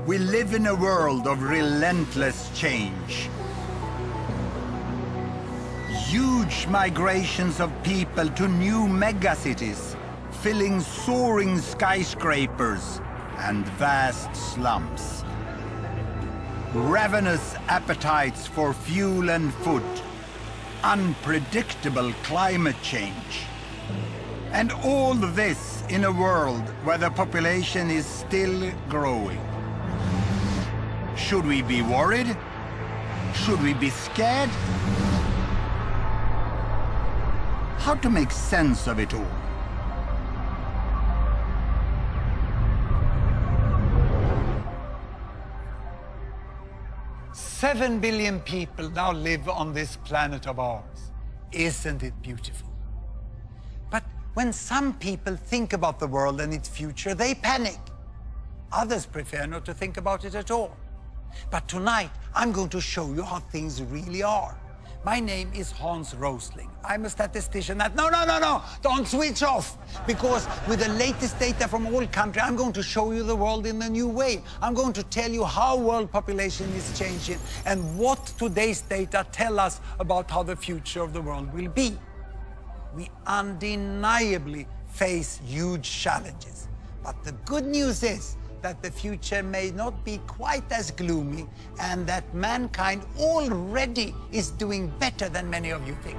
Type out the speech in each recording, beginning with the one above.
We live in a world of relentless change. Huge migrations of people to new megacities, filling soaring skyscrapers and vast slums. Ravenous appetites for fuel and food, unpredictable climate change. And all this in a world where the population is still growing. Should we be worried? Should we be scared? How to make sense of it all? "7 billion people now live on this planet of ours. Isn't it beautiful?" But when some people think about the world and its future, they panic. Others prefer not to think about it at all. But tonight, I'm going to show you how things really are. My name is Hans Rosling. I'm a statistician at... No, don't switch off. Because with the latest data from all countries, I'm going to show you the world in a new way. I'm going to tell you how world population is changing and what today's data tell us about how the future of the world will be. We undeniably face huge challenges. But the good news is that the future may not be quite as gloomy and that mankind already is doing better than many of you think.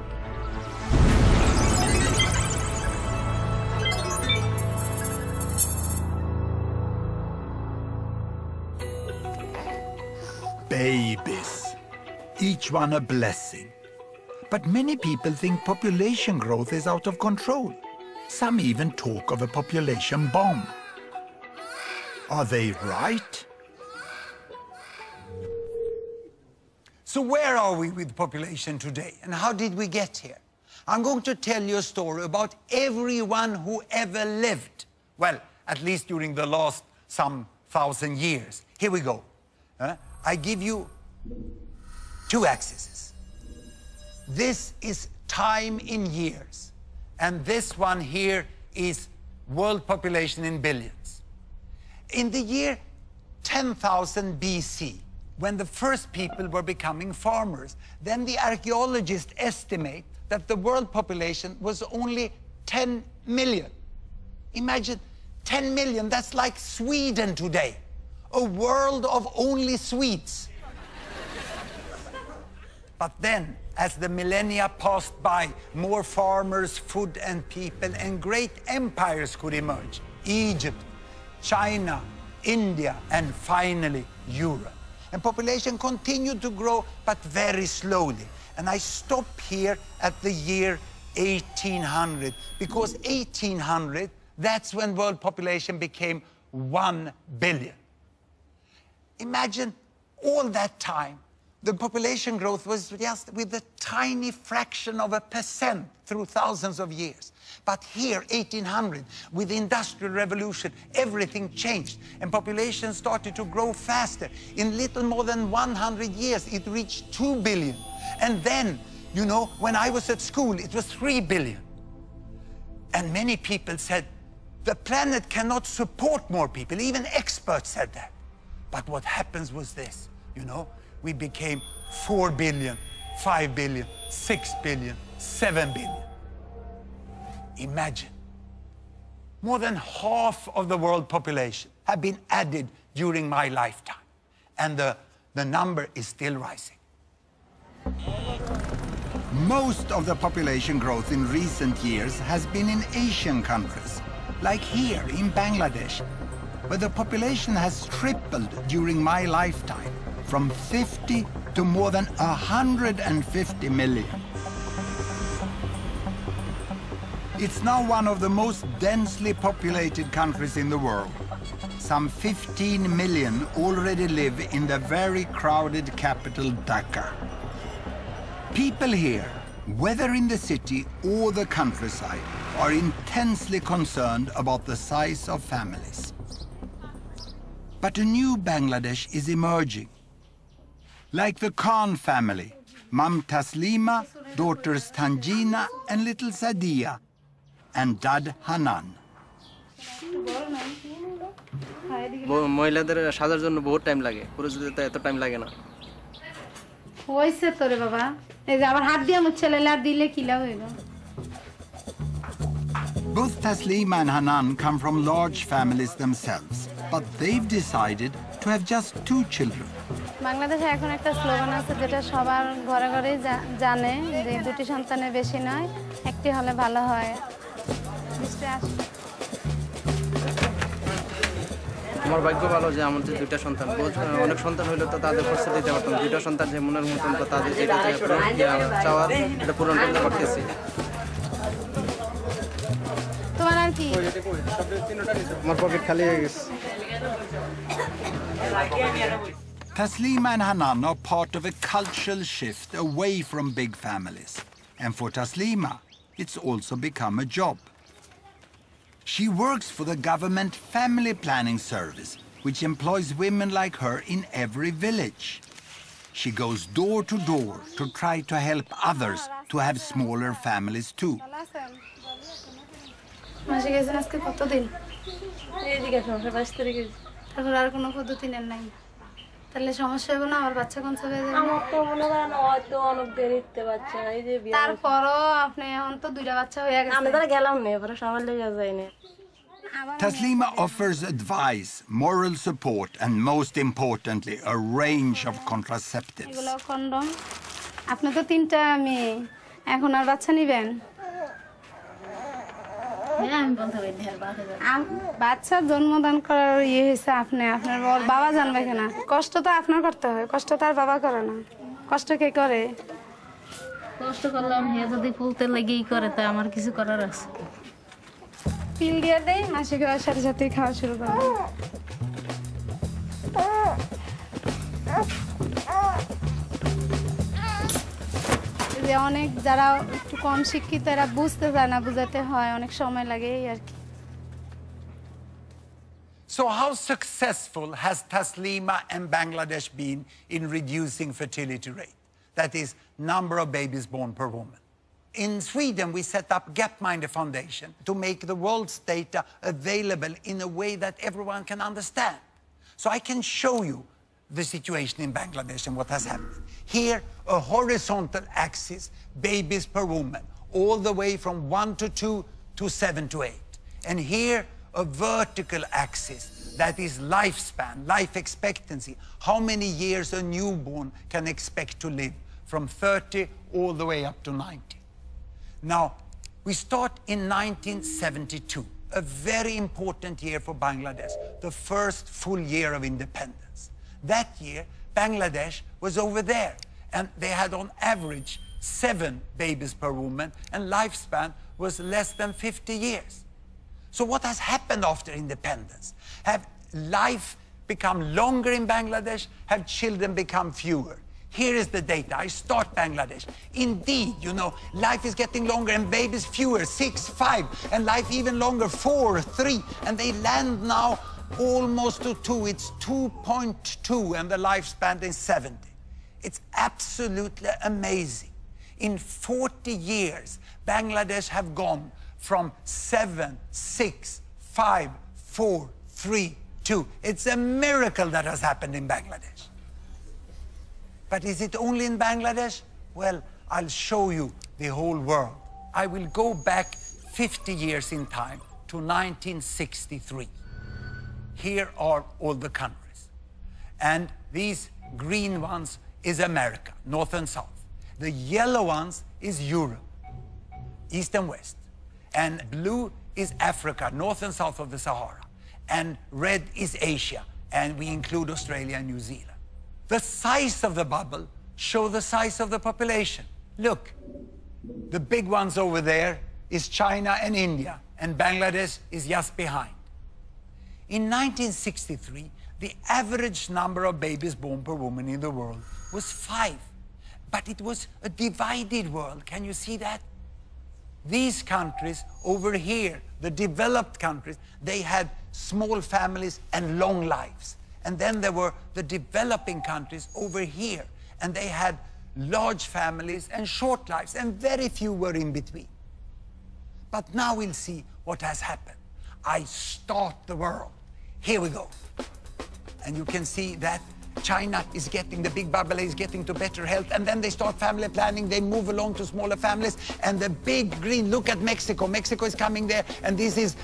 Babies, each one a blessing. But many people think population growth is out of control. Some even talk of a population bomb. Are they right? So where are we with population today, and how did we get here? I'm going to tell you a story about everyone who ever lived. Well, at least during the last some 1,000 years. Here we go. I give you 2 axes. This is time in years, and this one here is world population in billions. In the year 10,000 BC, when the first people were becoming farmers, then the archaeologists estimate that the world population was only 10 million. Imagine 10 million, that's like Sweden today. A world of only Swedes. But then, as the millennia passed by, more farmers, food and people, and great empires could emerge. Egypt, China, India, and finally Europe. And population continued to grow, but very slowly. And I stop here at the year 1800, because 1800, that's when world population became 1 billion. Imagine all that time, the population growth was just with a tiny fraction of a % through thousands of years. But here, 1800, with the Industrial Revolution, everything changed, and population started to grow faster. In little more than 100 years, it reached 2 billion. And then, you know, when I was at school, it was 3 billion. And many people said, the planet cannot support more people. Even experts said that. But what happens was this, you know, we became 4 billion, 5 billion, 6 billion, 7 billion. Imagine, more than half of the world population have been added during my lifetime, and the number is still rising. Most of the population growth in recent years has been in Asian countries, like here in Bangladesh, where the population has tripled during my lifetime, from 50 to more than 150 million. It's now one of the most densely populated countries in the world. Some 15 million already live in the very crowded capital, Dhaka. People here, whether in the city or the countryside, are intensely concerned about the size of families. But a new Bangladesh is emerging. Like the Khan family, Mum Taslima, daughters Tanjina and little Sadia, and Dad Hanan. মহিলাদের সাজার জন্য বহুত time লাগে, পুরুষদের তো এত time লাগে না। হইছে তো রে বাবা, এই যে আবার হাত দিয়ে মুছছে লেলা দিলে কি লাভ হইল? Both Taslima and Hanan come from large families themselves, but they've decided to have just 2 children. বাংলাদেশে এখন একটা স্লোগান আছে যেটা সবার ঘরে ঘরে জানে যে 2টি সন্তানের বেশি নয়, একটি হলে ভালো হয়। আমার ভাগ্য ভালো যে আমাদের 2টা সন্তান, অনেক সন্তান হইলে তো তাদের খরচা দিতে পারতাম। 2টা সন্তান যে মনের মতন তো তাদের যেটা চাওয়ার এটা পূরণ করতে পারতেছি। তোমার আর কি? আমার পকেট খালি হয়ে গেছে। Taslima and Hanan are part of a cultural shift away from big families. And for Taslima, it's also become a job. She works for the government family planning service, which employs women like her in every village. She goes door to door to try to help others to have smaller families too. মাসে গেছেন আজকে কতদিন? এইদিকে 5 তারিখে। তারপর আর কোনো পদ্ধতি নেন নাই? তাহলে সমস্যা হবে না? আমার বাচ্চা কোন সময় যাবে? আমার তো মনে করেন হয়তো অনেক দেরিতে বাচ্চা, এই যে তারপরও আপনি এখন তো 2টা বাচ্চা হয়ে গেছে। আমি তো গেলাম না, এবারে সকাল লেগে যাই না। Taslima offers advice, moral support, and most importantly, a range of contraceptives. এগুলো কন্ডম। আপনি তো 3টা মেয়ে, এখন আর বাচ্চা নেবেন? বাচ্চা জন্মদান করার হয়েছে আপনি, আপনার বাবা জানবে কেনা? কষ্ট তো আপনার করতে হয়, কষ্ট তো আর বাবা করে না। কষ্ট কে করে? কষ্ট করলাম, হে যদি ফুলতে লেগেই করে তা আমার কিছু করার আছে। পিল দিয়ে দেই, মাসিক হওয়ার সাথে সাথে খাওয়া শুরু করবে। যে অনেক যারা একটু কম শিক্ষিত এরা বুঝতে চায় না, বুঝাতে হয়, অনেক সময় লাগে এই আর কি। So how successful has Taslima and Bangladesh been in reducing fertility rate? That is, number of babies born per woman. In Sweden, we set up Gapminder Foundation to make the world's data available in a way that everyone can understand. So I can show you the situation in Bangladesh and what has happened. Here, a horizontal axis, babies per woman, all the way from 1 to 2 to 7 to 8. And here, a vertical axis, that is lifespan, life expectancy, how many years a newborn can expect to live, from 30 all the way up to 90. Now, we start in 1972, a very important year for Bangladesh, the first full year of independence. That year, Bangladesh was over there, and they had on average 7 babies per woman, and lifespan was less than 50 years. So what has happened after independence? Have life become longer in Bangladesh? Have children become fewer? Here is the data. I start Bangladesh. Indeed, you know, life is getting longer and babies fewer, 6, 5, and life even longer, 4, 3, and they land now almost to 2. It's 2.2, and the lifespan is 70. It's absolutely amazing. In 40 years, Bangladesh have gone from 7, 6, 5, 4, 3, 2. It's a miracle that has happened in Bangladesh. But is it only in Bangladesh? Well, I'll show you the whole world. I will go back 50 years in time to 1963. Here are all the countries. And these green ones is America, North and South. The yellow ones is Europe, East and West. And blue is Africa, North and South of the Sahara. And red is Asia, and we include Australia and New Zealand. The size of the bubble show the size of the population. Look, the big ones over there is China and India, and Bangladesh is just behind. In 1963, the average number of babies born per woman in the world was 5. But it was a divided world. Can you see that? These countries over here, the developed countries, they had small families and long lives. And then there were the developing countries over here, and they had large families and short lives, and very few were in between. But now we'll see what has happened. I start the world Here we go. And you can see that China is getting, the big bubble is getting to better health, and then they start family planning, they move along to smaller families, and the big green, look at Mexico. Mexico is coming there, and this is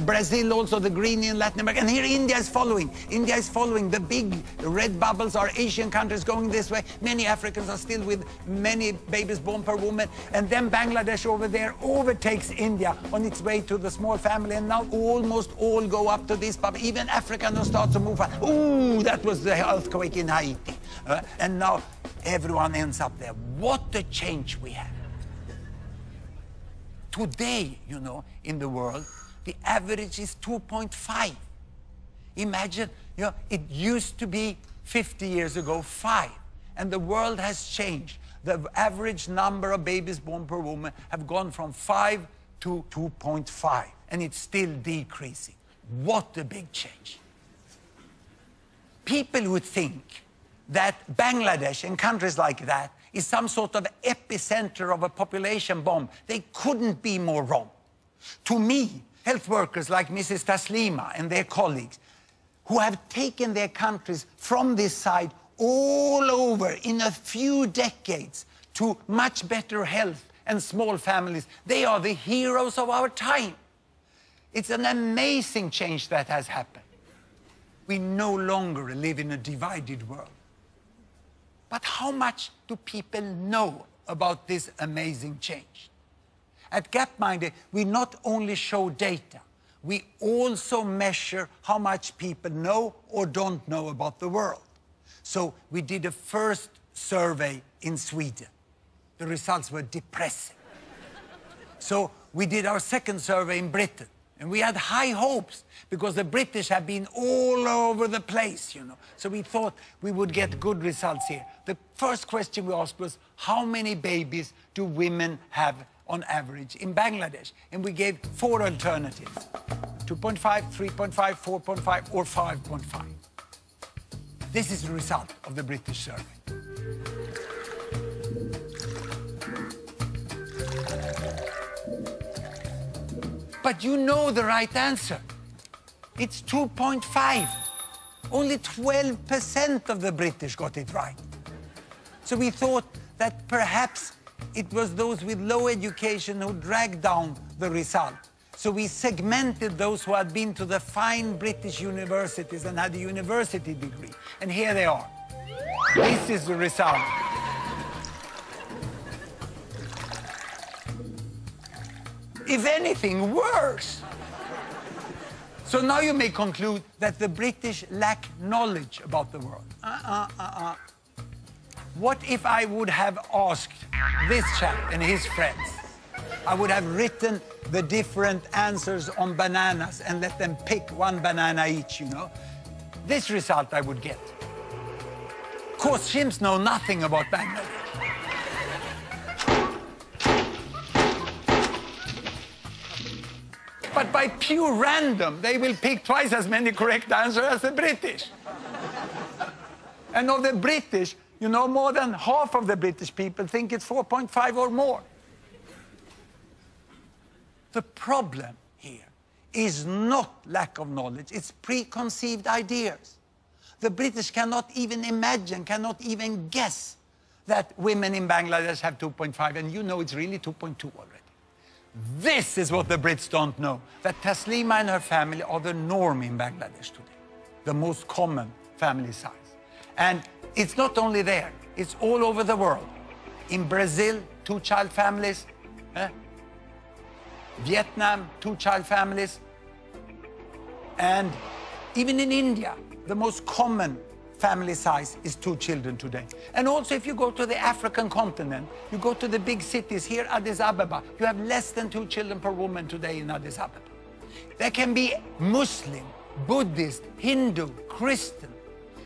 Brazil also, the green in Latin America, and here India is following. India is following. The big red bubbles are Asian countries going this way. Many Africans are still with many babies born per woman, and then Bangladesh over there overtakes India on its way to the small family, and now almost all go up to this bubble. Even Africa now starts to move. Ooh, that was the earthquake in Haiti. And now everyone ends up there. What a change we have. Today, you know, in the world, the average is 2.5. Imagine, you know, it used to be 50 years ago 5, and the world has changed. The average number of babies born per woman have gone from 5 to 2.5, and it's still decreasing. What a big change. People would think that Bangladesh and countries like that is some sort of epicenter of a population bomb. They couldn't be more wrong. To me, health workers like Mrs. Taslima and their colleagues, who have taken their countries from this side all over in a few decades to much better health and small families, they are the heroes of our time. It's an amazing change that has happened. We no longer live in a divided world. But how much do people know about this amazing change? At Gapminder, we not only show data, we also measure how much people know or don't know about the world. So we did a first survey in Sweden. The results were depressing. So we did our second survey in Britain. And we had high hopes because the British have been all over the place, you know. So we thought we would get good results here. The first question we asked was, how many babies do women have on average in Bangladesh? And we gave 4 alternatives: 2.5, 3.5, 4.5, or 5.5. This is the result of the British survey. But you know the right answer. It's 2.5. Only 12% of the British got it right. So we thought that perhaps it was those with low education who dragged down the result. So we segmented those who had been to the fine British universities and had a university degree. And here they are. This is the result. If anything, worse. So now you may conclude that the British lack knowledge about the world. What if I would have asked this chap and his friends? I would have written the different answers on bananas and let them pick 1 banana each, you know. This result I would get. Of course, chimps know nothing about Bangladesh. But by pure random, they will pick twice as many correct answers as the British. And of the British, you know, more than half of the British people think it's 4.5 or more. The problem here is not lack of knowledge, it's preconceived ideas. The British cannot even imagine, cannot even guess that women in Bangladesh have 2.5, and you know it's really 2.2 already. This is what the Brits don't know, that Taslima and her family are the norm in Bangladesh today, the most common family size. And it's not only there, it's all over the world. In Brazil, 2-child families. Vietnam, 2-child families. And even in India, the most common family size is 2 children today. And also, if you go to the African continent, you go to the big cities here, Addis Ababa, you have less than 2 children per woman today in Addis Ababa. There can be Muslim, Buddhist, Hindu, Christian.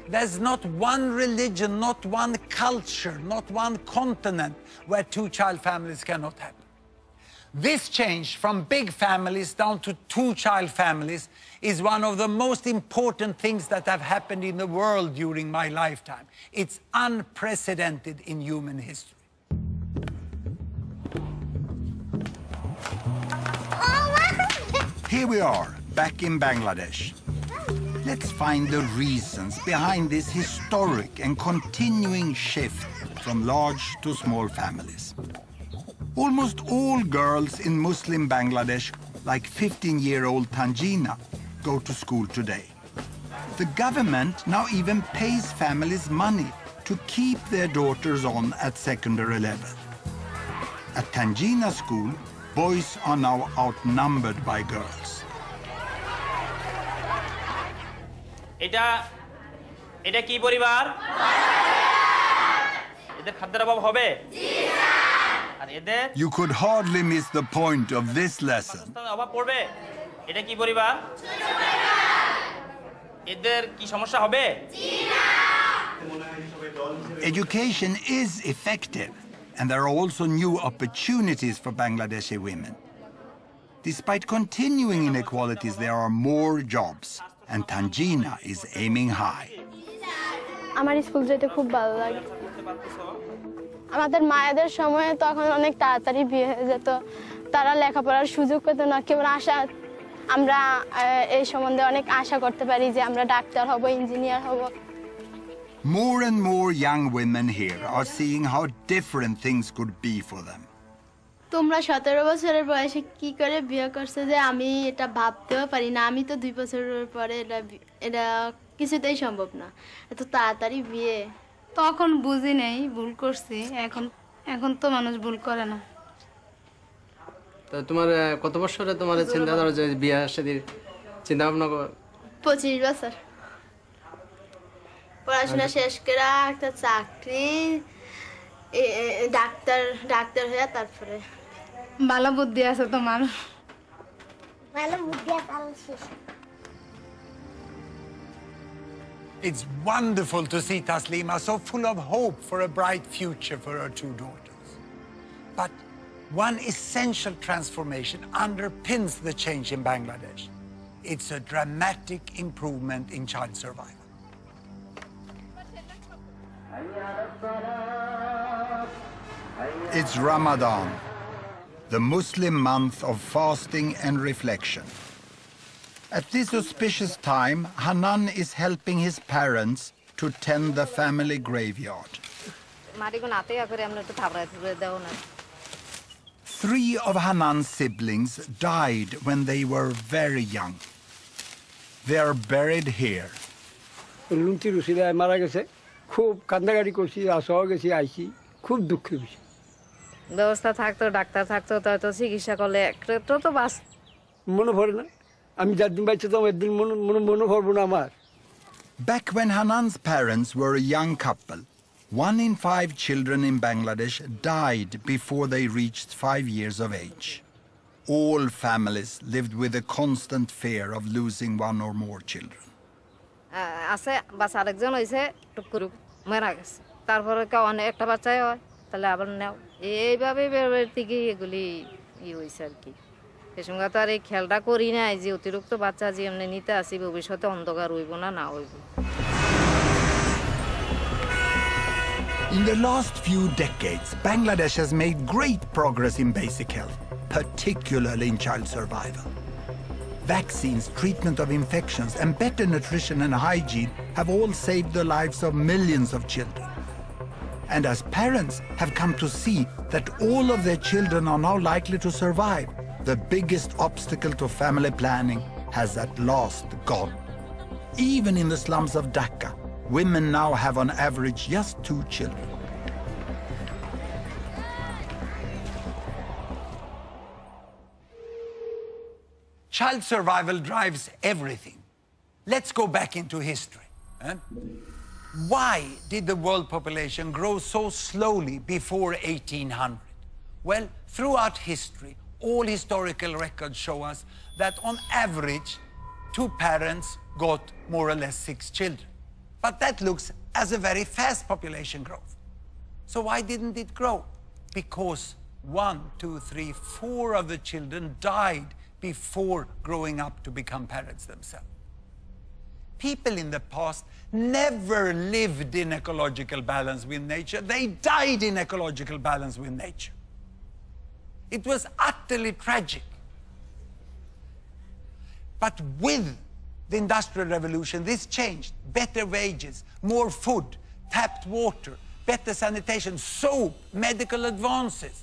There's not one religion, not one culture, not one continent where 2-child families cannot happen. This change from big families down to 2-child families is one of the most important things that have happened in the world during my lifetime. It's unprecedented in human history. Here we are, back in Bangladesh. Let's find the reasons behind this historic and continuing shift from large to small families. Almost all girls in Muslim Bangladesh, like 15-year-old Tanjina, go to school today. The government now even pays families money to keep their daughters on at secondary level. At Tanjina school, boys are now outnumbered by girls. এটা কি পরিবার? এদের খাদ্যের অভাব হবে? আর এদের You could hardly miss the point of this lesson. অভাব পড়বে? এটা কি পরিবার? এদের কি সমস্যা হবে? Education is effective, and there are also new opportunities for Bangladeshi women. Despite continuing inequalities, there are more jobs, and Tanjina is aiming high. আমার স্কুল যেতে খুব ভালো লাগে। আমাদের মায়েদের সময়ে তখন অনেক তাড়াতাড়ি বিয়ে হয়ে যেত, তারা লেখাপড়ার সুযোগ পেত না। কেবল আশা, আমরা এই সম্বন্ধে অনেক আশা করতে পারি যে আমরা ডাক্তার হব, ইঞ্জিনিয়ার হব। More and more young women here are seeing how different things could be for them. তোমরা 17 বছরের বয়সে কি করে বিয়ে করছো যে আমি এটা ভাবতেও পারি না। আমি তো 2 বছরের পরে এটা কিছুতেই সম্ভব না, এত তাড়াতাড়ি বিয়ে। তখন বুঝি নেই, ভুল করছি। এখন তো মানুষ ভুল করে না। তো তোমার কত বছরে তোমার চিন্তা ধরো যে বিয়ে শাদীর চিন্তা ভাবনা? 25 বছর। পড়াশোনা শেষ করে একটা চাকরি, ডাক্তার হয়ে তারপরে। ভালো বুদ্ধি আছে তোমার। ভালো বুদ্ধি আছে। It's wonderful to see Taslima so full of hope for a bright future for her 2 daughters. But one essential transformation underpins the change in Bangladesh. It's a dramatic improvement in child survival. It's Ramadan, the Muslim month of fasting and reflection. At this auspicious time, Hanan is helping his parents to tend the family graveyard. 3 of Hanan's siblings died when they were very young. They are buried here. খুব কান্দাকাটি করছি, আসাও গেছি, আইছি, খুব দুঃখের বিষয়। ব্যবস্থা থাকতো, ডাক্তার থাকতো, তো চিকিৎসা করলে একটু তো বাস। মনে পড়ে না, আমি যার দিন বাইছে তো একদিন মনে পড়বো না আমার। Back when Hanan's parents were a young couple, 1 in 5 children in Bangladesh died before they reached 5 years of age. All families lived with a constant fear of losing 1 or more children. আছে বাচ্চা আরেকজন হয়েছে, টুকুরুক মারা গেছে, তারপরে অনেক একটা বাচ্চাই হয়, তাহলে আবার নেও। এইভাবে থেকে এগুলি হয়েছে আর কি। এ সঙ্গে তো আর এই খেয়ালটা করি নাই যে অতিরিক্ত বাচ্চা যে এমনি নিতে আসি, ভবিষ্যতে অন্ধকার হইব না হইব। In the last few decades, Bangladesh has made great progress in basic health, particularly in child survival. Vaccines, treatment of infections, and better nutrition and hygiene have all saved the lives of millions of children. And as parents have come to see that all of their children are now likely to survive, the biggest obstacle to family planning has at last gone. Even in the slums of Dhaka, women now have on average just 2 children. Child survival drives everything. Let's go back into history. Why did the world population grow so slowly before 1800? Well, throughout history, all historical records show us that on average, 2 parents got more or less 6 children. But that looks as a very fast population growth. So why didn't it grow? Because 1, 2, 3, 4 of the children died before growing up to become parents themselves. People in the past never lived in ecological balance with nature. They died in ecological balance with nature. It was utterly tragic. But with the Industrial Revolution, this changed. Better wages, more food, tapped water, better sanitation, soap, medical advances,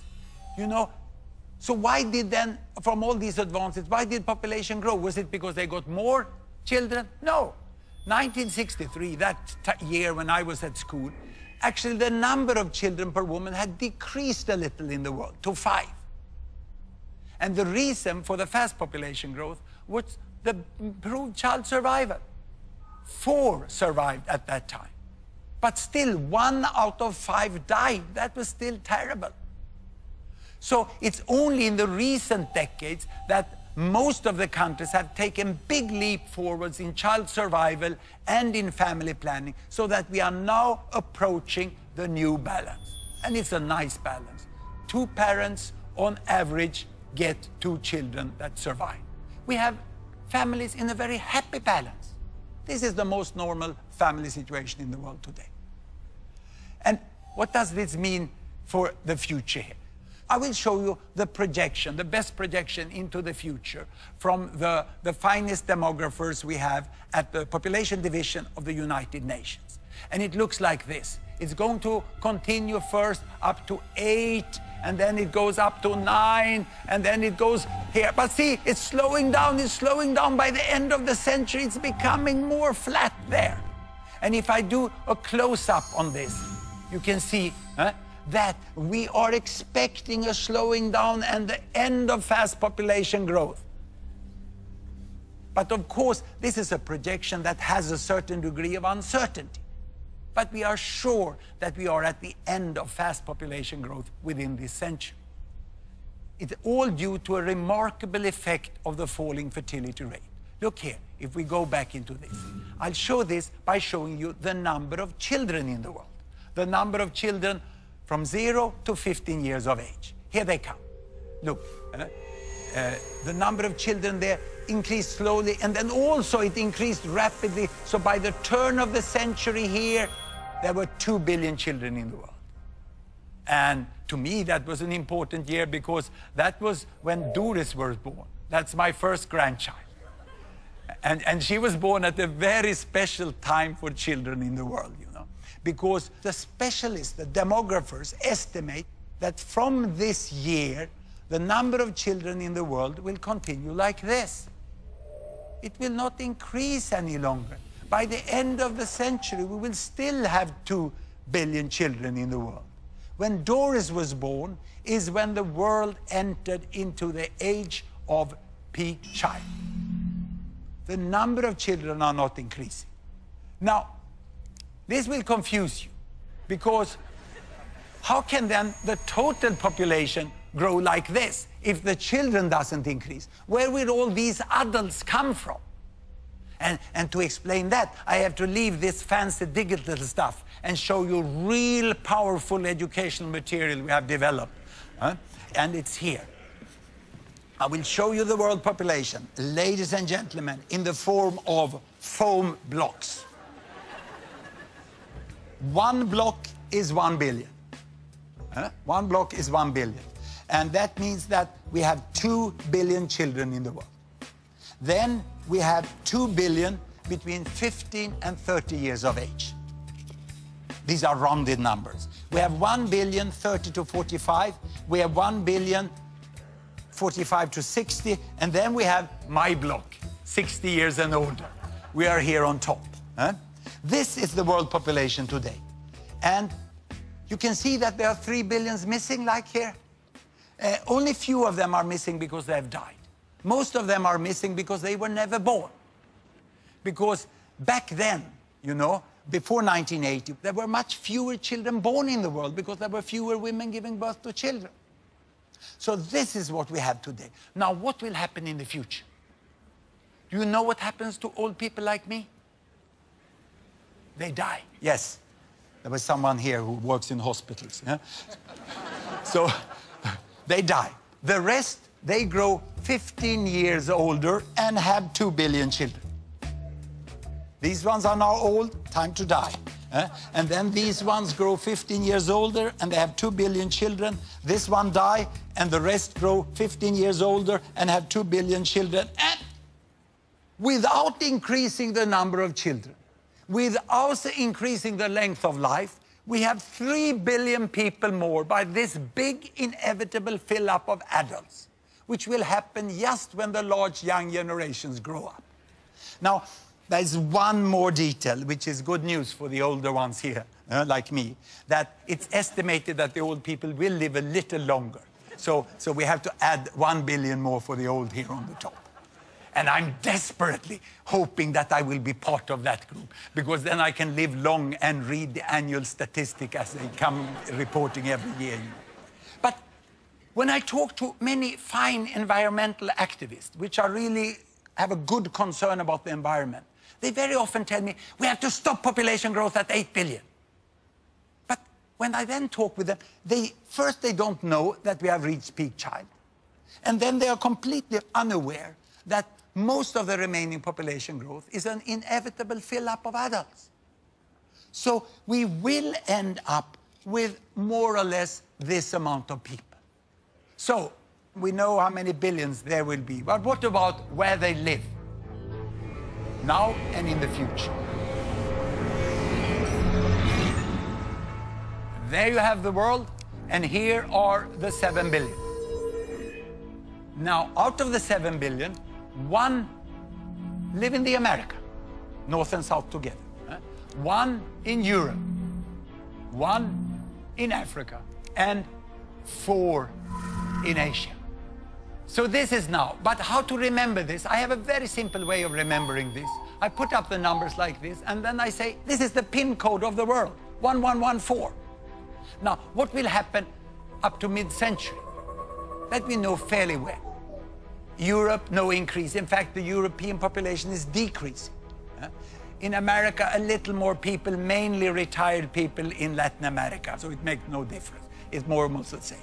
you know. So why did then, from all these advances, why did population grow? Was it because they got more children? No. 1963, that year when I was at school, actually the number of children per woman had decreased a little in the world to 5. And the reason for the fast population growth was the improved child survival. 4 survived at that time. But still, 1 out of 5 died. That was still terrible. So it's only in the recent decades that most of the countries have taken big leap forwards in child survival and in family planning, so that we are now approaching the new balance. And it's a nice balance. 2 parents on average get 2 children that survive. We have families in a very happy balance. This is the most normal family situation in the world today. And what does this mean for the future here? I will show you the projection, the best projection into the future from the finest demographers we have at the Population Division of the United Nations. And it looks like this. It's going to continue first up to 8, and then it goes up to 9, and then it goes here. But see, it's slowing down, it's slowing down. By the end of the century, it's becoming more flat there. And if I do a close-up on this, you can see that we are expecting a slowing down and the end of fast population growth. But of course, this is a projection that has a certain degree of uncertainty. But we are sure that we are at the end of fast population growth within this century. It's all due to a remarkable effect of the falling fertility rate. Look here, if we go back into this, I'll show this by showing you the number of children in the world. The number of children from 0 to 15 years of age. Here they come. Look, the number of children there increased slowly, and then also it increased rapidly. So by the turn of the century here, there were 2 billion children in the world. And to me, that was an important year, because that was when Doris was born. That's my first grandchild. And she was born at a very special time for children in the world, you know. Because the specialists, the demographers, estimate that from this year, the number of children in the world will continue like this. It will not increase any longer. By the end of the century, we will still have 2 billion children in the world. When Doris was born is when the world entered into the age of peak child. The number of children are not increasing. Now, this will confuse you, because how can then the total population grow like this if the children doesn't increase? Where will all these adults come from? And to explain that, I have to leave this fancy digital stuff and show you real powerful educational material we have developed. And it's here. I will show you the world population, ladies and gentlemen, in the form of foam blocks. 1 block is 1 billion. 1 block is 1 billion. And that means that we have 2 billion children in the world. Then we have 2 billion between 15 and 30 years of age. These are rounded numbers. We have 1 billion 30 to 45. We have 1 billion 45 to 60. And then we have my block, 60 years and older. We are here on top. This is the world population today. And you can see that there are 3 billions missing, like here. Only few of them are missing because they have died. Most of them are missing because they were never born. Because back then, you know, before 1980, there were much fewer children born in the world because there were fewer women giving birth to children. So this is what we have today. Now, what will happen in the future? Do you know what happens to old people like me? They die. Yes. There was someone here who works in hospitals. Yeah? So they die. The rest, they grow 15 years older and have 2 billion children. These ones are now old, time to die. And then these ones grow 15 years older and they have 2 billion children. This one die, and the rest grow 15 years older and have 2 billion children. And without increasing the number of children, without increasing the length of life, we have 3 billion people more by this big inevitable fill-up of adults, which will happen just when the large young generations grow up. Now, there's one more detail, which is good news for the older ones here, like me, that it's estimated that the old people will live a little longer. So we have to add 1 billion more for the old here on the top. And I'm desperately hoping that I will be part of that group, because then I can live long and read the annual statistic as they come reporting every year. But when I talk to many fine environmental activists, which are really have a good concern about the environment, they very often tell me, we have to stop population growth at 8 billion. But when I then talk with them, first they don't know that we have reached peak child. And then they are completely unaware that most of the remaining population growth is an inevitable fill-up of adults. So we will end up with more or less this amount of people. So we know how many billions there will be, but what about where they live? Now and in the future. There you have the world, and here are the 7 billion. Now, out of the 7 billion, 1 live in the America, North and South together. 1 in Europe, 1 in Africa, and 4 in Asia. So this is now, but how to remember this? I have a very simple way of remembering this. I put up the numbers like this, and then I say, this is the PIN code of the world, 1114. Now, what will happen up to mid-century? That we know fairly well. Europe, no increase. In fact, the European population is decreasing. In America, a little more people, mainly retired people in Latin America, so it makes no difference. It's more or less the same.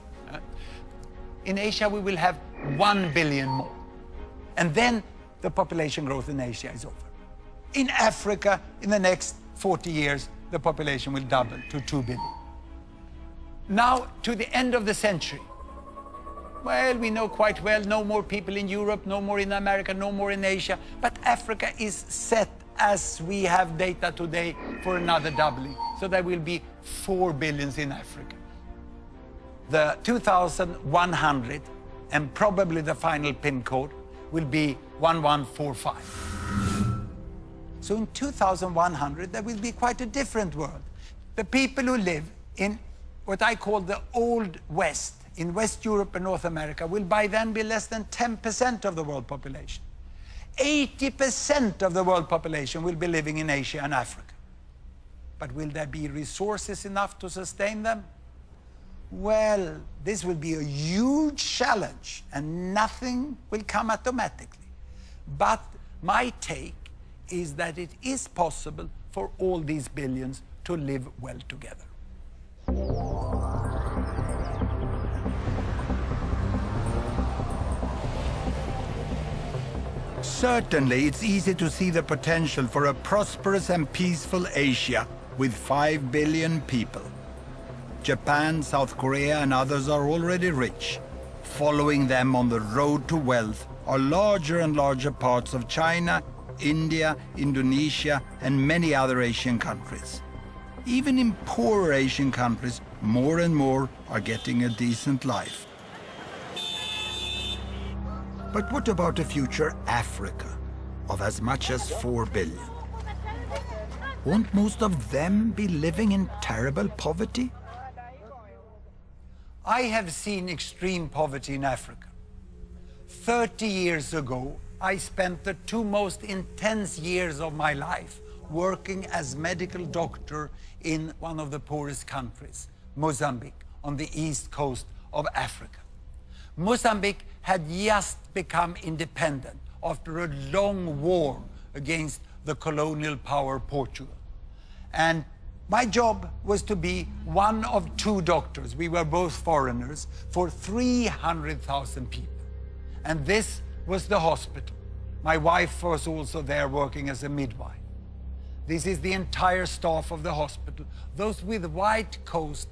In Asia, we will have 1 billion more. And then the population growth in Asia is over. In Africa, in the next 40 years, the population will double to 2 billion. Now, to the end of the century, well, we know quite well, no more people in Europe, no more in America, no more in Asia, but Africa is set, as we have data today, for another doubling. So there will be 4 billion in Africa. The 2100, and probably the final PIN code, will be 1145. So in 2100, there will be quite a different world. The people who live in what I call the Old West, in West Europe and North America, will by then be less than 10% of the world population. 80% of the world population will be living in Asia and Africa. But will there be resources enough to sustain them? Well, this will be a huge challenge, and nothing will come automatically. But my take is that it is possible for all these billions to live well together. Certainly, it's easy to see the potential for a prosperous and peaceful Asia with 5 billion people. Japan, South Korea, and others are already rich. Following them on the road to wealth are larger and larger parts of China, India, Indonesia, and many other Asian countries. Even in poorer Asian countries, more and more are getting a decent life. But what about a future Africa of as much as 4 billion? Won't most of them be living in terrible poverty? I have seen extreme poverty in Africa. 30 years ago, I spent the 2 most intense years of my life working as medical doctor in one of the poorest countries, Mozambique, on the east coast of Africa. Mozambique had just become independent after a long war against the colonial power Portugal. And my job was to be one of 2 doctors, we were both foreigners, for 300,000 people. And this was the hospital. My wife was also there working as a midwife. This is the entire staff of the hospital. Those with white coats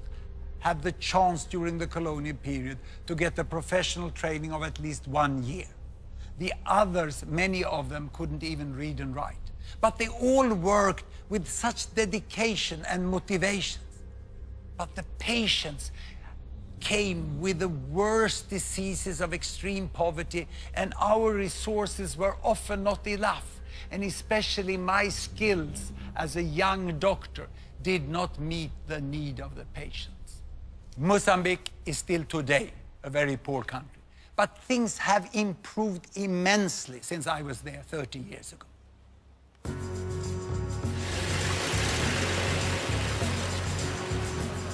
had the chance during the colonial period to get the professional training of at least 1 year. The others, many of them, couldn't even read and write. But they all worked with such dedication and motivation. But the patients came with the worst diseases of extreme poverty, and our resources were often not enough. And especially my skills as a young doctor did not meet the need of the patients. Mozambique is still today a very poor country, but things have improved immensely since I was there 30 years ago.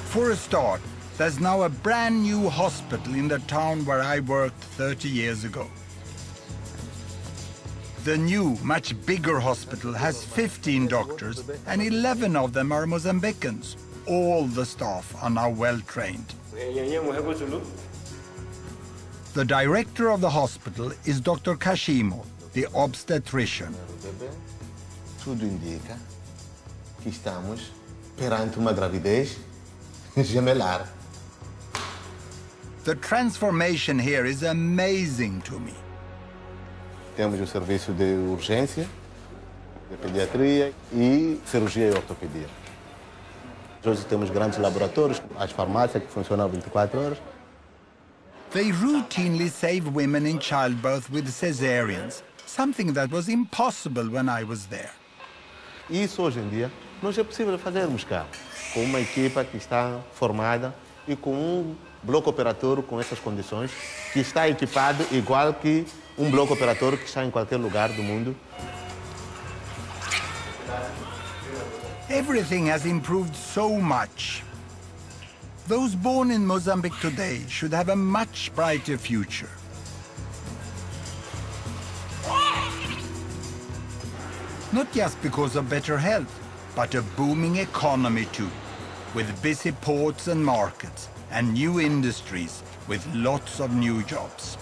For a start, there's now a brand new hospital in the town where I worked 30 years ago. The new, much bigger hospital has 15 doctors, and 11 of them are Mozambicans. All the staff are now well trained. The director of the hospital is Dr. Kashimo, the obstetrician. Tudo indica que estamos perante uma gravidez gemelar. The transformation here is amazing to me. Temos o serviço de urgência, de pediatria e cirurgia e ortopedia. Hoje temos grandes laboratórios, as farmácias que funcionam 24 horas. They routinely save women in childbirth with cesareans, something that was impossible when I was there. E isso hoje em dia nós é possível fazermos cá, com uma equipa que está formada e com bloco operatório com essas condições, que está equipado igual que bloco operatório que está em qualquer lugar do mundo. Everything has improved so much. Those born in Mozambique today should have a much brighter future. Not just because of better health, but a booming economy too, with busy ports and markets, and new industries with lots of new jobs.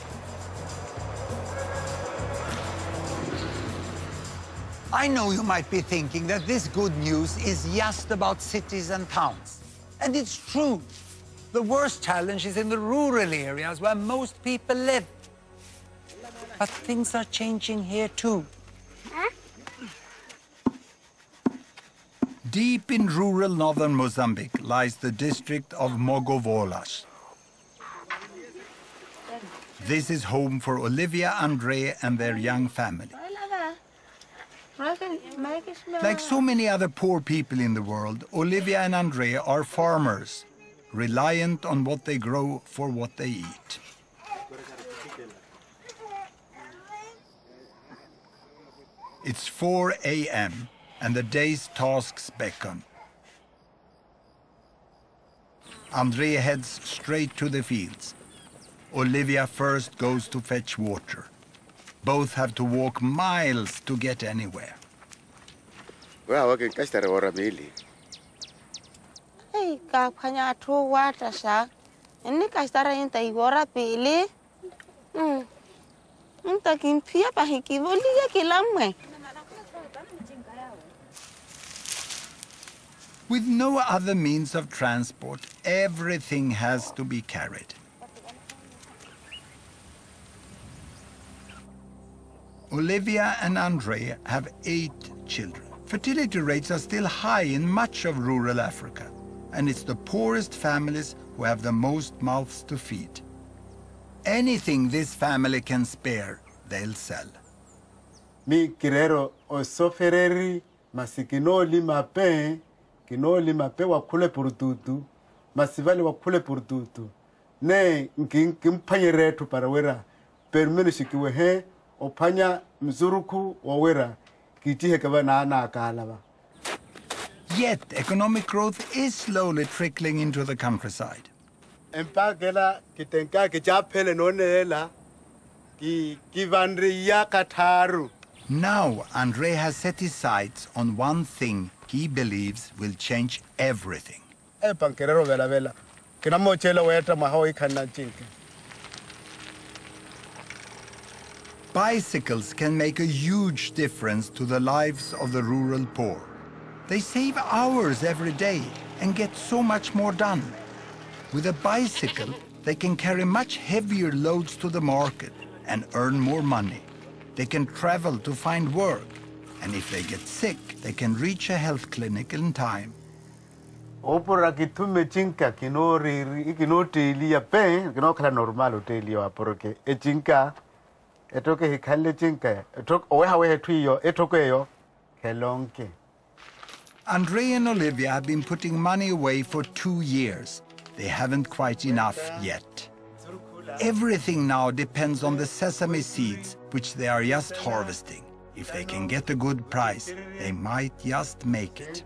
I know you might be thinking that this good news is just about cities and towns. And it's true. The worst challenge is in the rural areas where most people live. But things are changing here too. Deep in rural northern Mozambique lies the district of Mogovolas. This is home for Olivia, André, and their young family. Like so many other poor people in the world, Olivia and André are farmers, reliant on what they grow for what they eat. It's 4 a.m. and the day's tasks beckon. André heads straight to the fields. Olivia first goes to fetch water. Both have to walk miles to get anywhere. Well, okay, kastara ora mili. Hey, kapanya to water sak. Ini kastara inta igora pili. Inta kimpia pahiki bolia kilamwe. With no other means of transport, everything has to be carried. Olivia and André have 8 children. Fertility rates are still high in much of rural Africa, and it's the poorest families who have the most mouths to feed. Anything this family can spare, they'll sell. Mi kirero o sofereri masikino lima pe wakule purututu masivali wakule purututu ne nkimpanyere tu parawera permene shikiwe he opanya mzuruku wawera kitihe kabana na akalaba. Yet economic growth is slowly trickling into the countryside. Empagela kitenka kichapele nonela ki kivandri ya kataru. Now André has set his sights on one thing he believes will change everything. Pankerero vela kinamochela weta mahoi kanachinke. Bicycles can make a huge difference to the lives of the rural poor. They save hours every day and get so much more done. With a bicycle, they can carry much heavier loads to the market and earn more money. they can travel to find work. And if they get sick, they can reach a health clinic in time. Opora kitume chinka kino riri kino telia pe kino kala normal telia aporoke e chinka etoke hikale chinka etok owe tuyo etoke yo kelonke. Andre and Olivia have been putting money away for 2 years. They haven't quite enough yet. Everything now depends on the sesame seeds, which they are just harvesting. If they can get a good price, they might just make it.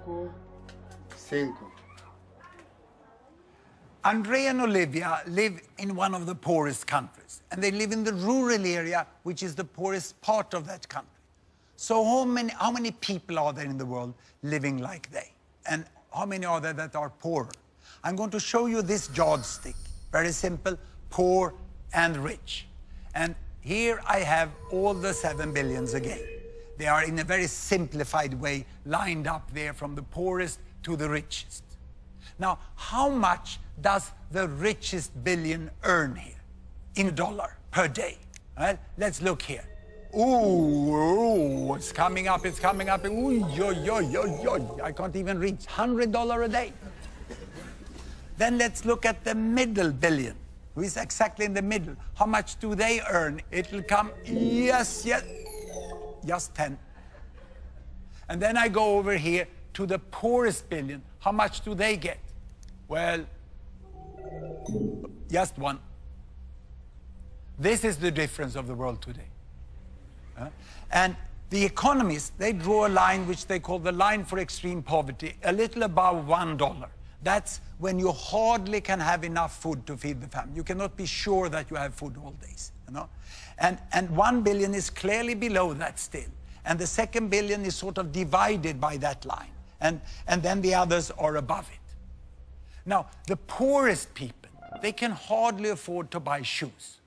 Andre and Olivia live in one of the poorest countries, and they live in the rural area, which is the poorest part of that country. So how many people are there in the world living like they? And how many are there that are poorer? I'm going to show you this yardstick. Very simple, poor and rich. And here I have all the 7 billions again. They are in a very simplified way lined up there from the poorest to the richest. Now, how much does the richest billion earn here in dollar per day? Well, let's look here. Ooh, it's coming up, it's coming up. Ooh, yo. I can't even reach $100 a day. Then let's look at the middle billion, who is exactly in the middle. How much do they earn? It'll come, yes, just 10. And then I go over here to the poorest billion. How much do they get? Well, just 1. This is the difference of the world today. And the economists, they draw a line which they call the line for extreme poverty, a little above $1. That's when you hardly can have enough food to feed the family. You cannot be sure that you have food all days, you know. And 1 billion is clearly below that still. And the second billion is sort of divided by that line. And then the others are above it. Now, the poorest people, they can hardly afford to buy shoes.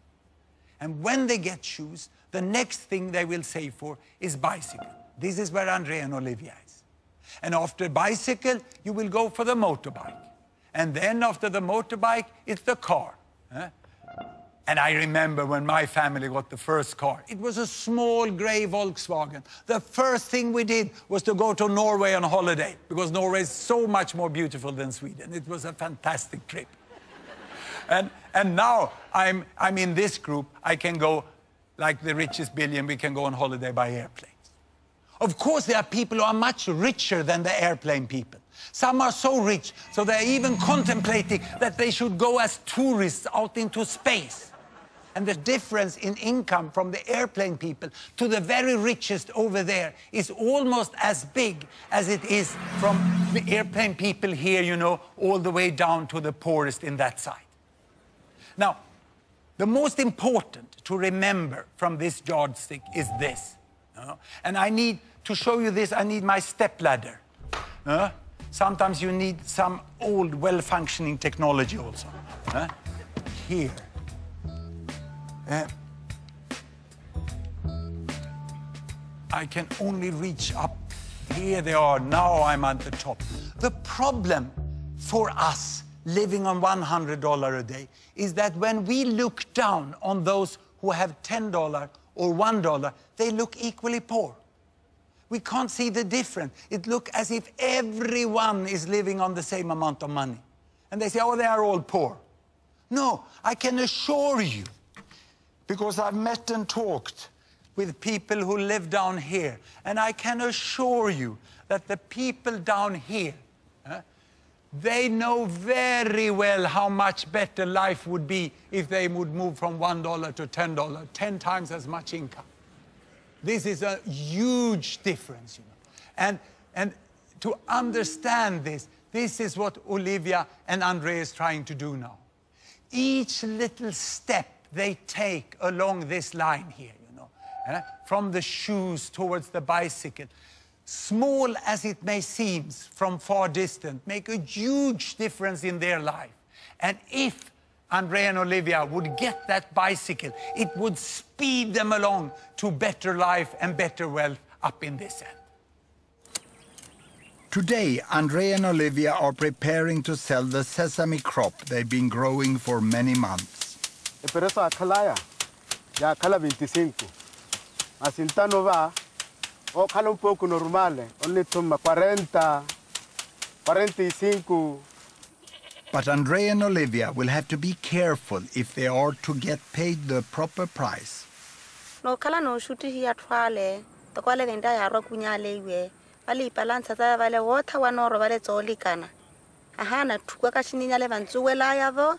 And when they get shoes, the next thing they will save for is bicycle. This is where Andre and Olivia is. And after bicycle, you will go for the motorbike. And then after the motorbike, it's the car. And I remember when my family got the first car. It was a small gray Volkswagen. The first thing we did was to go to Norway on holiday, because Norway is so much more beautiful than Sweden. It was a fantastic trip. And now I'm in this group. I can go, like the richest billion, we can go on holiday by airplanes. Of course, there are people who are much richer than the airplane people. Some are so rich, so they're even contemplating that they should go as tourists out into space. And the difference in income from the airplane people to the very richest over there is almost as big as it is from the airplane people here, you know, all the way down to the poorest in that side. Now, the most important to remember from this yardstick is this. And I need to show you this, I need my stepladder. Sometimes you need some old, well-functioning technology also. Here. I can only reach up. Here they are. Now I'm at the top. The problem for us living on $100 a day is that when we look down on those who have $10 or $1, they look equally poor. We can't see the difference. It looks as if everyone is living on the same amount of money. And they say, oh, they are all poor. No, I can assure you, because I've met and talked with people who live down here, and I can assure you that the people down here, they know very well how much better life would be if they would move from $1 to $10, 10 times as much income. This is a huge difference, you know. And to understand this, this is what Olivia and Andre is trying to do now. Each little step they take along this line here, you know, from the shoes towards the bicycle, small as it may seem from far distance, make a huge difference in their life. And if Andre and Olivia would get that bicycle, it would speed them along to better life and better wealth up in this end. Today, Andre and Olivia are preparing to sell the sesame crop they've been growing for many months. Pero esa calaya, ya cala 25. Asintano va, o cala un poco normale, only tuma 40, 45. But Andre and Olivia will have to be careful if they are to get paid the proper price. No kala no shuti hiya twale, to kwale venda ya rokunya lewe, vale ipalansa za vale water wanoro vale tsoli kana. Ahana tukwa kashininya le vanzuela yavo,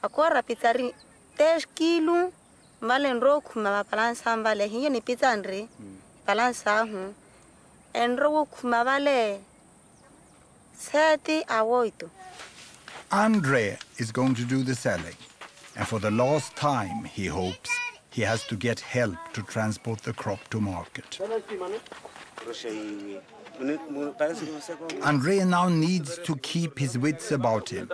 akora pitari 10 kilo, vale nroku ma balansa vale hiyo ni pizza andre, balansa hu, enroku ma vale 30 awoito. Andre is going to do the selling, and for the last time, he hopes, he has to get help to transport the crop to market. Andre now needs to keep his wits about him.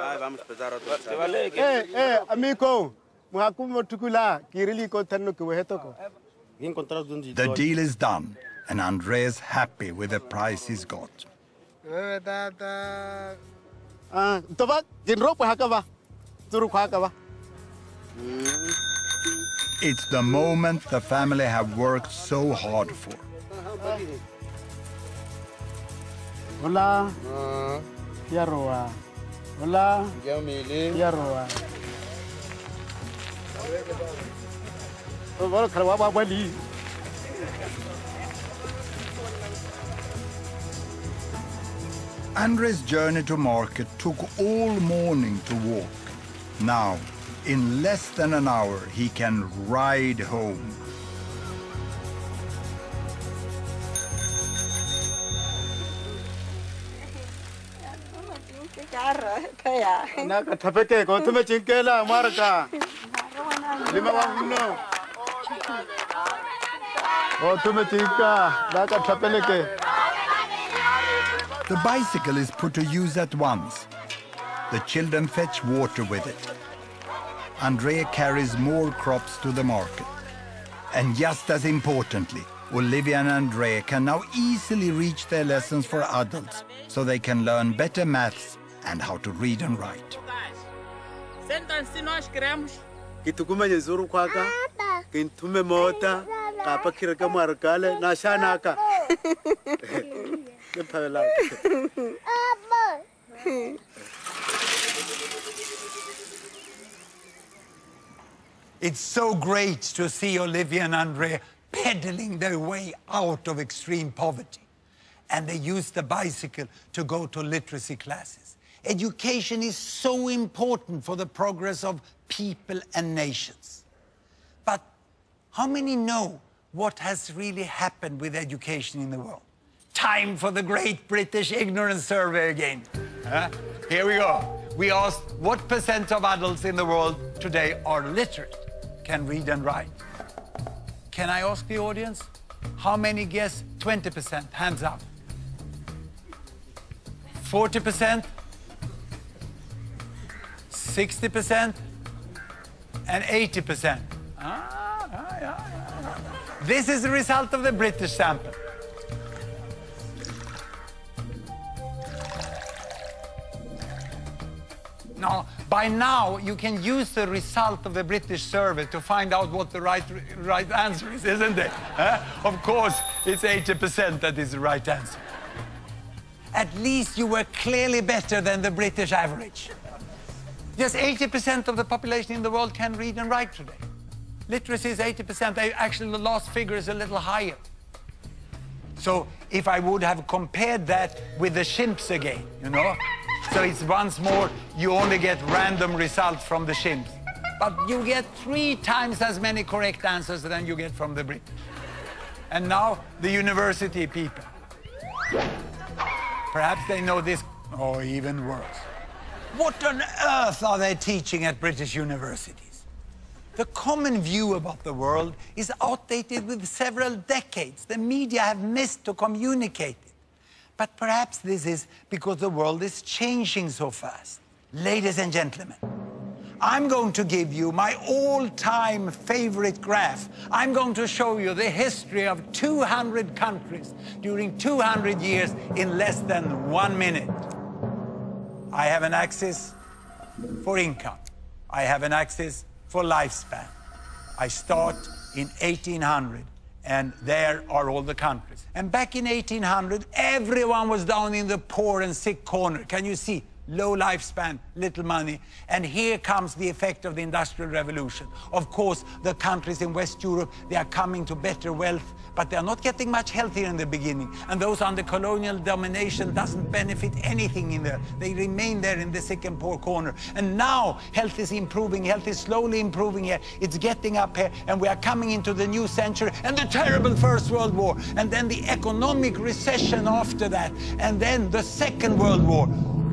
Hey, amigo, The deal is done, and Andre is happy with the price he's got. It's the moment the family have worked so hard for. Hola. Yaroa. Hola. Yaroa. Andre's journey to market took all morning to walk. Now, in less than an hour, he can ride home. The bicycle is put to use at once. The children fetch water with it. Andrea carries more crops to the market. And just as importantly, Olivia and Andrea can now easily reach their lessons for adults, so they can learn better maths and how to read and write. It's so great to see Olivia and Andre pedaling their way out of extreme poverty. And they use the bicycle to go to literacy classes. Education is so important for the progress of people and nations. But how many know what has really happened with education in the world? Time for the Great British Ignorance Survey again. Here we go. We asked what % of adults in the world today are literate, can read and write. Can I ask the audience? How many guess 20%? Hands up. 40%? 60%? And 80%? This is the result of the British sample. Now, by now, you can use the result of the British survey to find out what the right answer is, isn't it? Of course, it's 80% that is the right answer. At least you were clearly better than the British average. Just 80% of the population in the world can read and write today. Literacy is 80%. Actually, the last figure is a little higher. So if I would have compared that with the chimps again, you know? So it's once more, you only get random results from the chimps. But you get 3 times as many correct answers than you get from the British. And now, the university people. Perhaps they know this, or even worse. What on earth are they teaching at British universities? The common view about the world is outdated with several decades. The media have missed to communicate it. But perhaps this is because the world is changing so fast. Ladies and gentlemen, I'm going to give you my all-time favorite graph. I'm going to show you the history of 200 countries during 200 years in less than 1 minute. I have an axis for income. I have an axis for lifespan. I start in 1800 and there are all the countries. And back in 1800, everyone was down in the poor and sick corner. Can you see? Low lifespan, little money. And here comes the effect of the Industrial Revolution. Of course, the countries in West Europe, they are coming to better wealth, but they are not getting much healthier in the beginning. And those under colonial domination doesn't benefit anything in there. They remain there in the sick and poor corner. And now health is improving, health is slowly improving here. It's getting up here, and we are coming into the new century and the terrible First World War, and then the economic recession after that, and then the Second World War.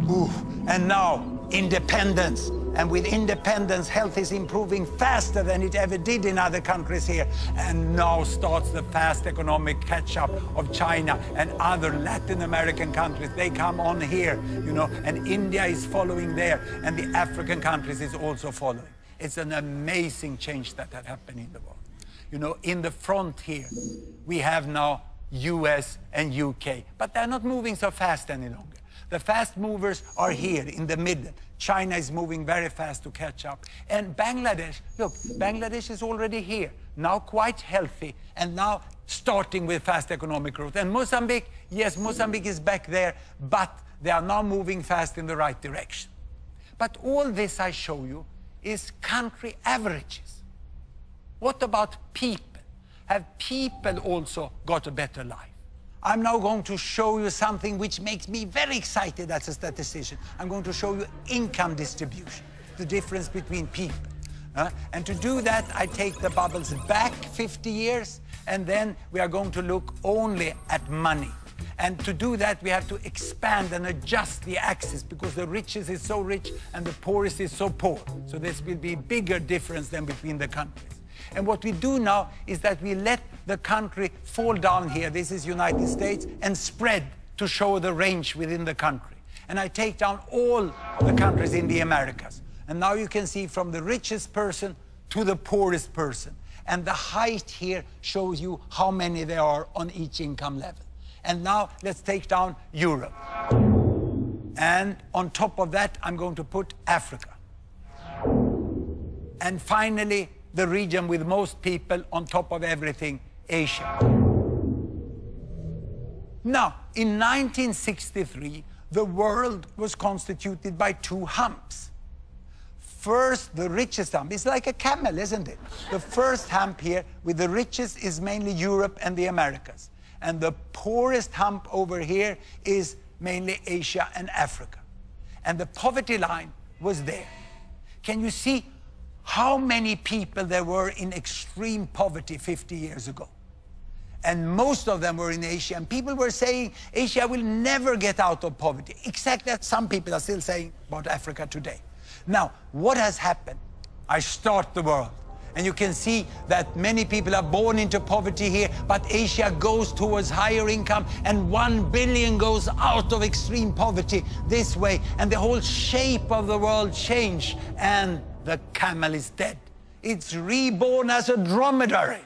Ooh. And now independence. And with independence, health is improving faster than it ever did in other countries here. And now starts the fast economic catch-up of China and other Latin American countries. They come on here, you know, and India is following there, and the African countries is also following. It's an amazing change that had happened in the world. You know, in the front here, we have now US and UK, but they're not moving so fast any longer. The fast movers are here in the middle. China is moving very fast to catch up. And Bangladesh, look, Bangladesh is already here, now quite healthy, and now starting with fast economic growth. And Mozambique, yes, Mozambique is back there, but they are now moving fast in the right direction. But all this I show you is country averages. What about people? Have people also got a better life? I'm now going to show you something which makes me very excited as a statistician. I'm going to show you income distribution, the difference between people. And to do that, I take the bubbles back 50 years, and then we are going to look only at money. And to do that, we have to expand and adjust the axis, because the richest is so rich and the poorest is so poor. So this will be a bigger difference than between the countries. And what we do now is that we let the country fall down here, this is United States, and spread to show the range within the country. And I take down all the countries in the Americas. And now you can see from the richest person to the poorest person. And the height here shows you how many there are on each income level. And now let's take down Europe. And on top of that, I'm going to put Africa. And finally, the region with most people, on top of everything, Asia. Now, in 1963, the world was constituted by two humps. First, the richest hump. It's like a camel, isn't it? The first hump here with the richest is mainly Europe and the Americas. And the poorest hump over here is mainly Asia and Africa. And the poverty line was there. Can you see how many people there were in extreme poverty 50 years ago? And most of them were in Asia. And people were saying Asia will never get out of poverty. Exactly as some people are still saying about Africa today. Now, what has happened? I start the world. And you can see that many people are born into poverty here, but Asia goes towards higher income, and 1 billion goes out of extreme poverty this way. And the whole shape of the world changed, and the camel is dead. It's reborn as a dromedary.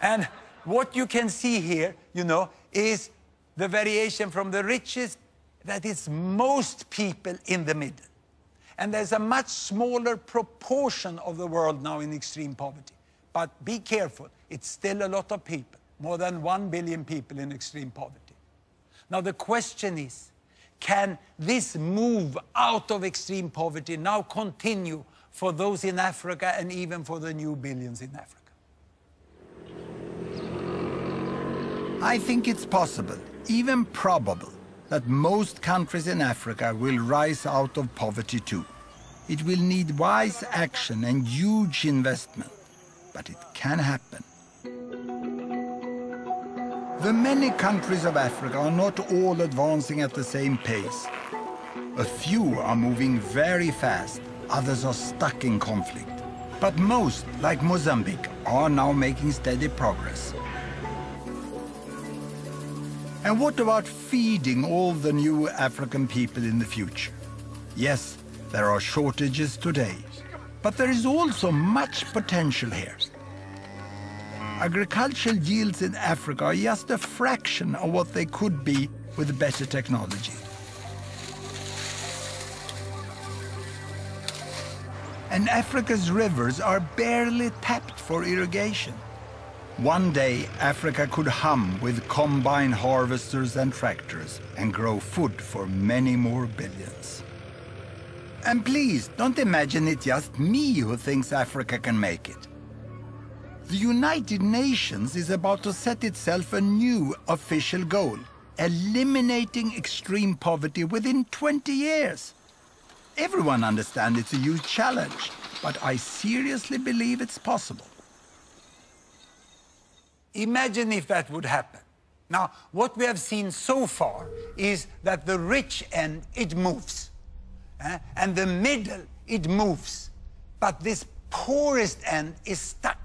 And what you can see here, you know, is the variation from the richest, that is most people in the middle. And there's a much smaller proportion of the world now in extreme poverty. But be careful, it's still a lot of people, more than 1 billion people in extreme poverty. Now the question is, can this move out of extreme poverty now continue for those in Africa and even for the new billions in Africa? I think it's possible, even probable, that most countries in Africa will rise out of poverty too. It will need wise action and huge investment, but it can happen. The many countries of Africa are not all advancing at the same pace. A few are moving very fast, others are stuck in conflict. But most, like Mozambique, are now making steady progress. And what about feeding all the new African people in the future? Yes, there are shortages today, but there is also much potential here. Agricultural yields in Africa are just a fraction of what they could be with better technology. And Africa's rivers are barely tapped for irrigation. One day, Africa could hum with combine harvesters and tractors and grow food for many more billions. And please, don't imagine it's just me who thinks Africa can make it. The United Nations is about to set itself a new official goal, eliminating extreme poverty within 20 years. Everyone understands it's a huge challenge, but I seriously believe it's possible. Imagine if that would happen. Now, what we have seen so far is that the rich end, it moves. And the middle, it moves. But this poorest end is stuck.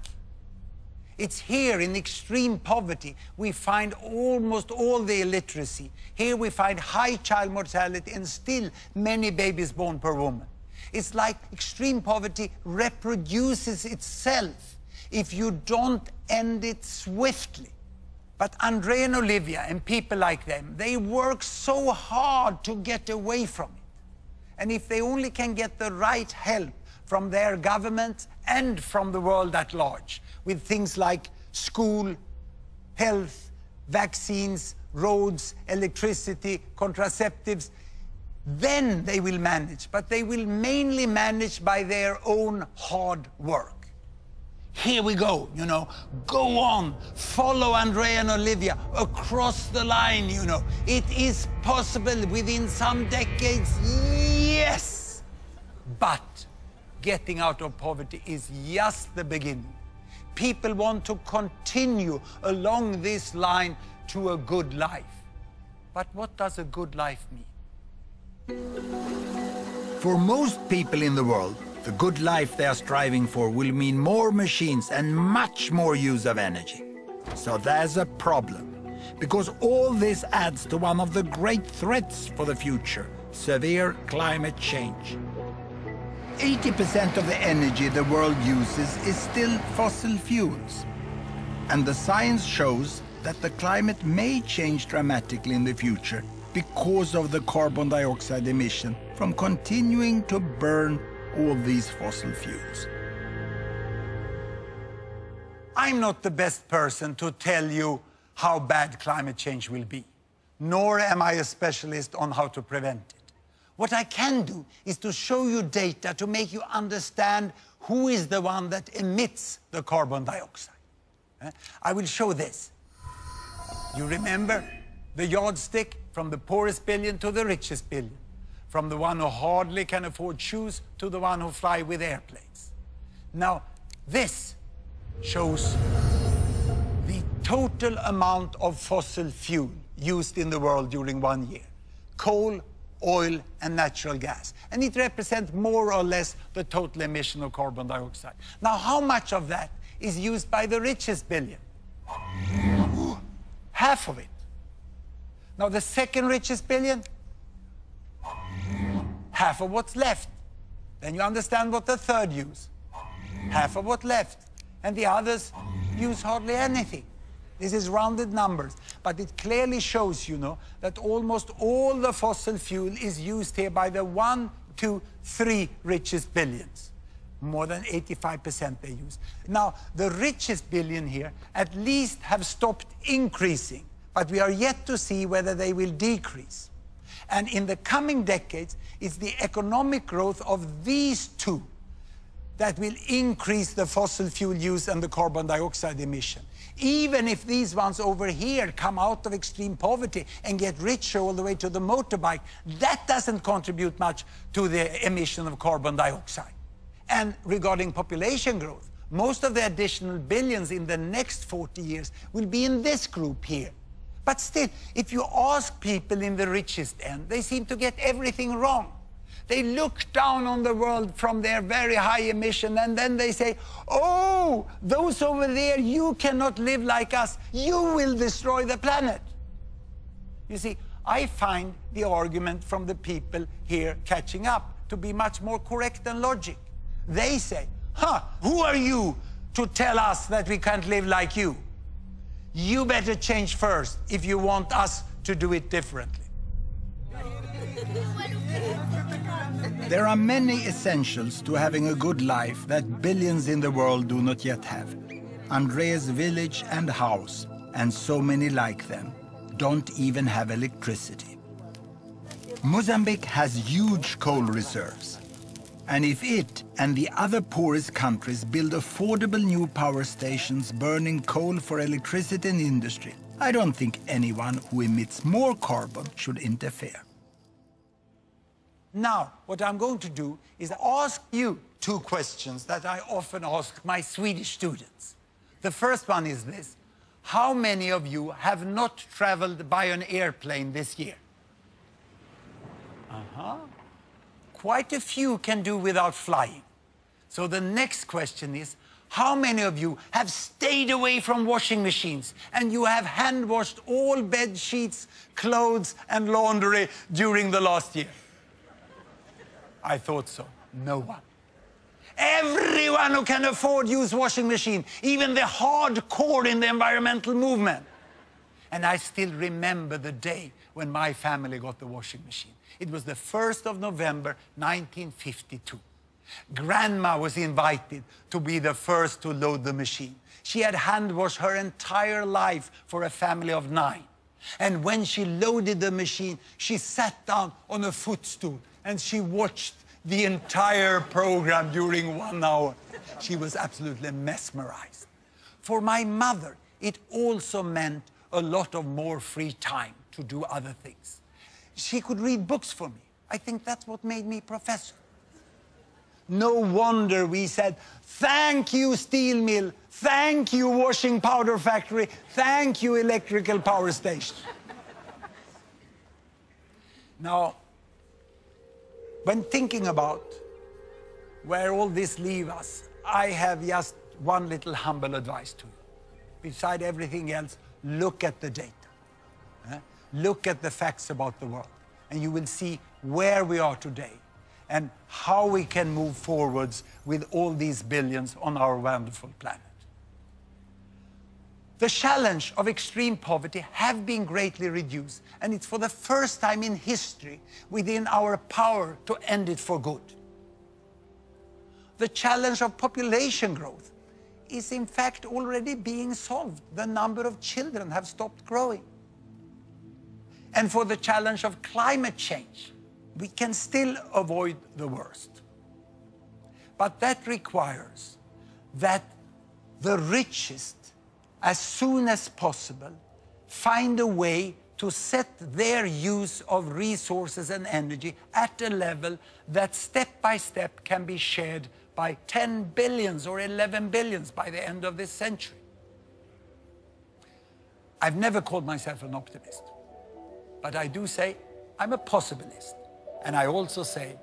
It's here in extreme poverty we find almost all the illiteracy. Here we find high child mortality and still many babies born per woman. It's like extreme poverty reproduces itself if you don't end it swiftly. But Andre and Olivia and people like them, they work so hard to get away from it. And if they only can get the right help from their government and from the world at large, with things like school, health, vaccines, roads, electricity, contraceptives, then they will manage. But they will mainly manage by their own hard work. Here we go, you know, go on, follow Andre and Olivia across the line, you know. It is possible within some decades, yes. But getting out of poverty is just the beginning. People want to continue along this line to a good life. But what does a good life mean? For most people in the world, the good life they are striving for will mean more machines and much more use of energy. So there's a problem, because all this adds to one of the great threats for the future, severe climate change. 80% of the energy the world uses is still fossil fuels. And the science shows that the climate may change dramatically in the future because of the carbon dioxide emission from continuing to burn all these fossil fuels. I'm not the best person to tell you how bad climate change will be, nor am I a specialist on how to prevent it. What I can do is to show you data to make you understand who is the one that emits the carbon dioxide. I will show this. You remember the yardstick from the poorest billion to the richest billion, from the one who hardly can afford shoes to the one who fly with airplanes. Now, this shows the total amount of fossil fuel used in the world during 1 year. Coal, oil, and natural gas. And it represents more or less the total emission of carbon dioxide. Now, how much of that is used by the richest billion? Half of it. Now, the second richest billion? Half of what's left. Then you understand what the third use. Half of what's left. And the others use hardly anything. This is rounded numbers, but it clearly shows, you know, that almost all the fossil fuel is used here by the 1, 2, 3 richest billions. More than 85% they use. Now, the richest billion here at least have stopped increasing, but we are yet to see whether they will decrease. And in the coming decades, it's the economic growth of these two that will increase the fossil fuel use and the carbon dioxide emission. Even if these ones over here come out of extreme poverty and get richer all the way to the motorbike, that doesn't contribute much to the emission of carbon dioxide. And regarding population growth, most of the additional billions in the next 40 years will be in this group here. But still, if you ask people in the richest end, they seem to get everything wrong. They look down on the world from their very high emission, and then they say, oh, those over there, you cannot live like us. You will destroy the planet. You see, I find the argument from the people here catching up to be much more correct and logic. They say, who are you to tell us that we can't live like you? You better change first if you want us to do it differently. There are many essentials to having a good life that billions in the world do not yet have. Andreas village and house, and so many like them, don't even have electricity. Mozambique has huge coal reserves. And if it and the other poorest countries build affordable new power stations burning coal for electricity and industry, I don't think anyone who emits more carbon should interfere. Now, what I'm going to do is ask you 2 questions that I often ask my Swedish students. The first one is this: how many of you have not traveled by an airplane this year? Quite a few can do without flying. So the next question is, how many of you have stayed away from washing machines and you have hand washed all bed sheets, clothes and laundry during the last year? I thought so. No one. Everyone who can afford use washing machine, even the hardcore in the environmental movement. And I still remember the day when my family got the washing machine. It was the 1st of November, 1952. Grandma was invited to be the first to load the machine. She had hand washed her entire life for a family of 9. And when she loaded the machine, she sat down on a footstool and she watched the entire program during 1 hour. She was absolutely mesmerized. For my mother, it also meant a lot of more free time to do other things. She could read books for me. I think that's what made me professor. No wonder we said, thank you, steel mill, thank you, washing powder factory, thank you, electrical power station. Now, when thinking about where all this leaves us, I have just one little humble advice to you. Beside everything else, look at the data. Look at the facts about the world, and you will see where we are today and how we can move forwards with all these billions on our wonderful planet. The challenge of extreme poverty have been greatly reduced, and it's for the first time in history within our power to end it for good. The challenge of population growth is in fact already being solved. The number of children have stopped growing. And for the challenge of climate change, we can still avoid the worst. But that requires that the richest, as soon as possible, find a way to set their use of resources and energy at a level that step by step can be shared by 10 billions or 11 billions by the end of this century. I've never called myself an optimist, but I do say I'm a possibilist. And I also say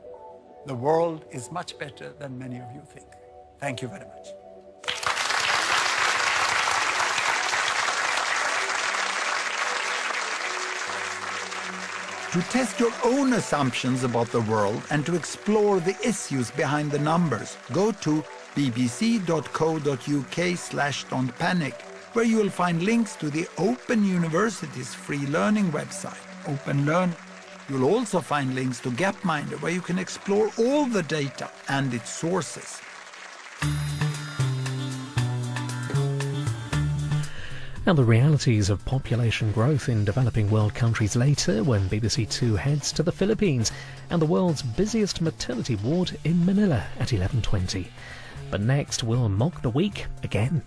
the world is much better than many of you think. Thank you very much. To test your own assumptions about the world and to explore the issues behind the numbers, go to bbc.co.uk/don'tpanic, where you will find links to the Open University's free learning website, Open Learn. You'll also find links to Gapminder, where you can explore all the data and its sources. And the realities of population growth in developing world countries later, when BBC Two heads to the Philippines and the world's busiest maternity ward in Manila at 11:20. But next, we'll mock the week again.